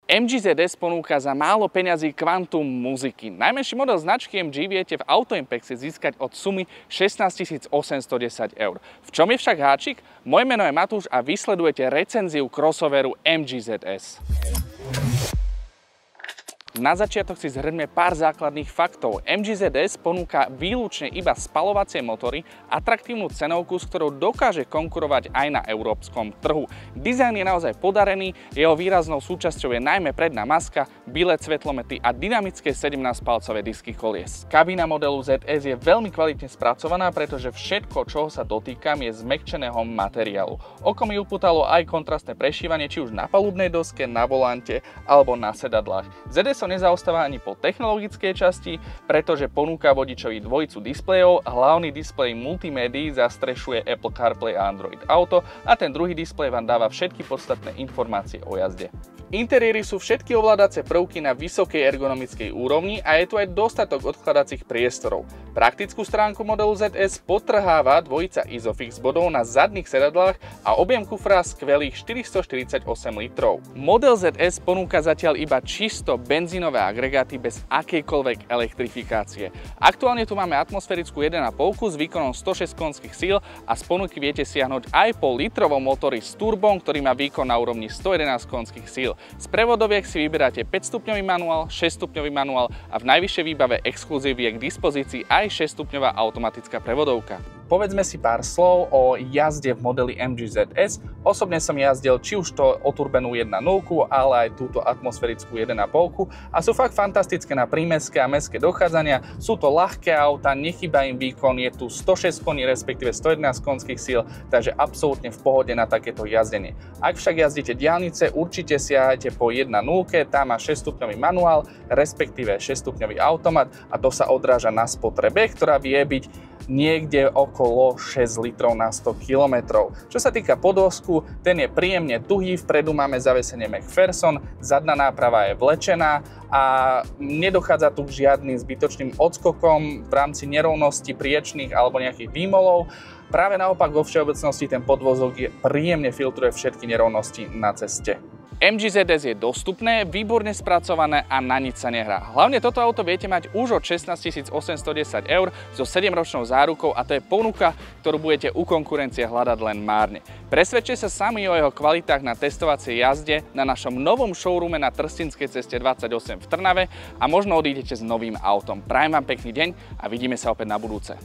MG ZS ponúka za málo peňazí kvantum muziky. Najmenší model značky MG viete v Autoimpexe získať od sumy 16 810 eur. V čom je však háčik? Moje meno je Matúš a vysledujete recenziu crossoveru MG ZS. Na začiatok si zhrňme pár základných faktov. MG ZS ponúka výlučne iba spaľovacie motory, atraktívnu cenovku, s ktorou dokáže konkurovať aj na európskom trhu. Dizajn je naozaj podarený, jeho výraznou súčasťou je najmä predná maska, biele svetlomety a dynamické 17-palcové disky kolies. Kabína modelu ZS je veľmi kvalitne spracovaná, pretože všetko, čoho sa dotýkam, je z mäkčeného materiálu. Oko mi upútalo aj kontrastné prešívanie, či už na palubnej doske, na volante alebo na sedadlách. ZS nezaostáva ani po technologickej časti, pretože ponúka vodičovi dvojicu displejov, hlavný displej multimédií zastrešuje Apple CarPlay a Android Auto a ten druhý displej vám dáva všetky podstatné informácie o jazde. V interiéri sú všetky ovládacie prvky na vysokej ergonomickej úrovni a je tu aj dostatok odkladacích priestorov. Praktickú stránku modelu ZS podtrháva dvojica Isofix bodov na zadných sedadlách a objem kufra skvelých 448 litrov. Model ZS ponúka zatiaľ iba čisto benzínové agregáty bez akejkoľvek elektrifikácie. Aktuálne tu máme atmosférickú 1,5 s výkonom 106 konských síl a z ponuky viete siahnuť aj po litrovom motori s turbom, ktorý má výkon na úrovni 111 konských síl. Z prevodoviek si vyberáte 5-stupňový manuál, 6-stupňový manuál a v najvyššej výbave exkluzívy je k dispozícii aj 6-stupňová automatická prevodovka. Povedzme si pár slov o jazde v modeli MG ZS. Osobne som jazdil či už to oturbenú 1.0, ale aj túto atmosférickú 1.5 a sú fakt fantastické na prímestské a mestské dochádzania. Sú to ľahké auta, nechýba im výkon, je tu 106 koní, respektíve 111 konských síl, takže absolútne v pohode na takéto jazdenie. Ak však jazdíte diaľnice, určite siahajte po 1.0, tá má 6-stupňový manuál, respektíve 6-stupňový automat a to sa odráža na spotrebe, ktorá vie byť niekde okolo 6 litrov na 100 km. Čo sa týka podvozku, ten je príjemne tuhý, vpredu máme zavesenie McPherson, zadná náprava je vlečená a nedochádza tu k žiadnym zbytočným odskokom v rámci nerovnosti priečných alebo nejakých výmolov. Práve naopak vo všeobecnosti ten podvozok príjemne filtruje všetky nerovnosti na ceste. MG ZS je dostupné, výborne spracované a na nič sa nehrá. Hlavne toto auto viete mať už od 16 810 eur so 7-ročnou zárukou a to je ponuka, ktorú budete u konkurencie hľadať len márne. Presvedčte sa sami o jeho kvalitách na testovacej jazde na našom novom showroome na Trstinskej ceste 28 v Trnave a možno odídete s novým autom. Prajem vám pekný deň a vidíme sa opäť na budúce.